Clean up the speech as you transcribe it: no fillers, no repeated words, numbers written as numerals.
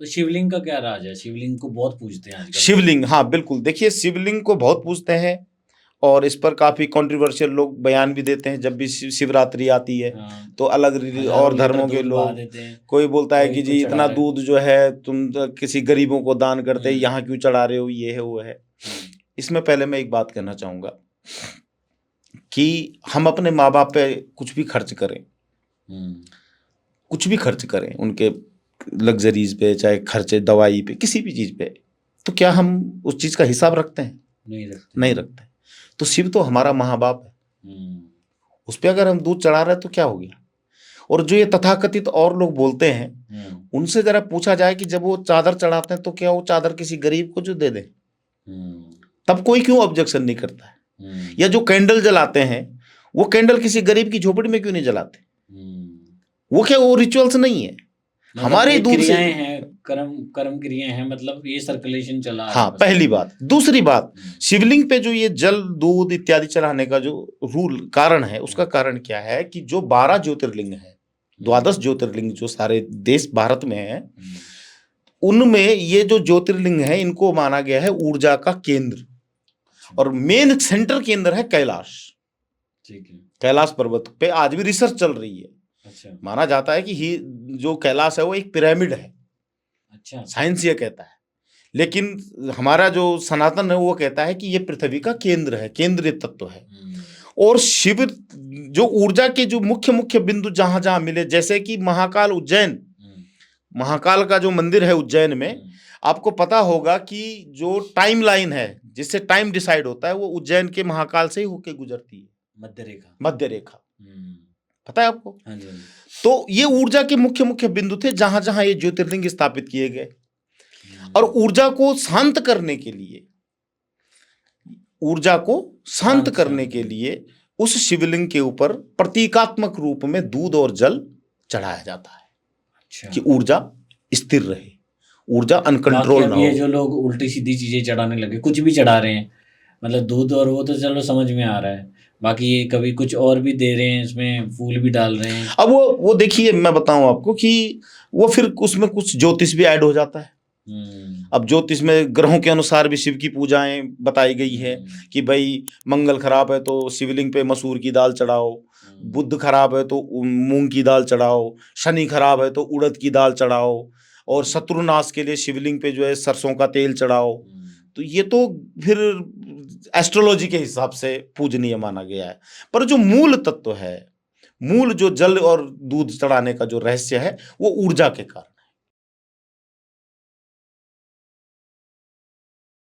तो शिवलिंग का क्या राज है? शिवलिंग को बहुत पूजते हैं आजकल। शिवलिंग, हाँ बिल्कुल, देखिए शिवलिंग को बहुत पूजते हैं और इस पर काफी कंट्रोवर्शियल लोग बयान भी देते हैं। जब भी शिवरात्रि आती है हाँ, तो अलग हज़ारों और लीटर धर्मों के दूध बहा लोग, देते हैं, कोई बोलता है कोई कि जी कुछ चढ़ा इतना रहा है। दूध जो है तुम तो किसी गरीबों को दान करते, हुँ, यहाँ क्यों चढ़ा रहे हो, ये है वो है। हुँ, इसमें पहले मैं एक बात कहना चाहूंगा कि हम अपने माँ बाप पे कुछ भी खर्च करें, हुँ, कुछ भी खर्च करें उनके लग्जरीज पे, चाहे खर्चे दवाई पे, किसी भी चीज पे, तो क्या हम उस चीज का हिसाब रखते हैं? नहीं रखते। नहीं रखते। तो शिव तो हमारा माँ बाप है, हुँ, उस पर अगर हम दूध चढ़ा रहे हैं तो क्या हो गया? और जो ये तथाकथित और लोग बोलते हैं, हुँ, उनसे जरा पूछा जाए कि जब वो चादर चढ़ाते हैं तो क्या वो चादर किसी गरीब को जो दे दें? हुँ, तब कोई क्यों ऑब्जेक्शन नहीं करता है? हुँ, या जो कैंडल जलाते हैं, वो कैंडल किसी गरीब की झोपड़ी में क्यों नहीं जलाते? हुँ। वो क्या वो रिचुअल्स नहीं है? मतलब हमारे ही ये दूध से। क्रियाएँ हैं, कर्म कर्म क्रियाएँ हैं, मतलब ये सर्कुलेशन चला आ रहा हाँ, है बस। पहली बात। दूसरी बात, हुँ, शिवलिंग पे जो ये जल दूध इत्यादि चढ़ाने का जो रूल कारण है, उसका हुँ, कारण क्या है कि जो 12 ज्योतिर्लिंग है, हुँ, 12 ज्योतिर्लिंग जो सारे देश भारत में है, हुँ, उनमें ये जो ज्योतिर्लिंग है इनको माना गया है ऊर्जा का केंद्र। अच्छा, और मेन सेंटर केंद्र है कैलाश। ठीक है। कैलाश पर्वत पे आज भी रिसर्च चल रही है। अच्छा, माना जाता है कि जो कैलाश है वो एक पिरामिड है, अच्छा, साइंस ये कहता है। लेकिन हमारा जो सनातन है वो कहता है कि ये पृथ्वी का केंद्र है, केंद्रीय तत्व है। हुँ, और शिव जो ऊर्जा के जो मुख्य मुख्य बिंदु जहां जहां मिले, जैसे कि महाकाल उज्जैन, हुँ, महाकाल का जो मंदिर है उज्जैन में, हुँ, आपको पता होगा कि जो टाइम लाइन है जिससे टाइम डिसाइड होता है वो उज्जैन के महाकाल से ही होके गुजरती है, मध्य रेखा। मध्य रेखा। हुँ, पता है आपको? हाँ जी, हाँ जी। तो ये ऊर्जा के मुख्य मुख्य बिंदु थे जहां जहां ये ज्योतिर्लिंग स्थापित किए गए। और हुँ, ऊर्जा को शांत करने के लिए, ऊर्जा को शांत करने शांत के करने। लिए उस शिवलिंग के ऊपर प्रतीकात्मक रूप में दूध और जल चढ़ाया जाता है अच्छा। कि ऊर्जा स्थिर रहे, ऊर्जा बाकी अनकंट्रोल ना अब हो। ये जो लोग उल्टी-सीधी चीज़ें चढ़ाने लगे, कुछ भी चढ़ा रहे हैं, मतलब दूध और वो तो चलो समझ में आ रहा है। बाकी ये कभी कुछ और भी दे रहे हैं, इसमें फूल भी डाल रहे हैं। अब वो देखिए, मैं बताऊं आपको कि वो फिर उसमें कुछ ज्योतिष भी ऐड हो जाता है। हुँ, अब ज्योतिष में ग्रहों के अनुसार भी शिव की पूजाएं बताई गई है हुँ, कि भाई मंगल खराब है तो शिवलिंग पे मसूर की दाल चढ़ाओ, हुँ, बुध खराब है तो मूंग की दाल चढ़ाओ, शनि खराब है तो उड़द की दाल चढ़ाओ, और हुँ, शत्रुनाश के लिए शिवलिंग पे जो है सरसों का तेल चढ़ाओ। हुँ। तो ये तो फिर एस्ट्रोलॉजी के हिसाब से पूजनीय माना गया है। पर जो मूल तत्व है, मूल जो जल और दूध चढ़ाने का जो रहस्य है, वो ऊर्जा के कारण।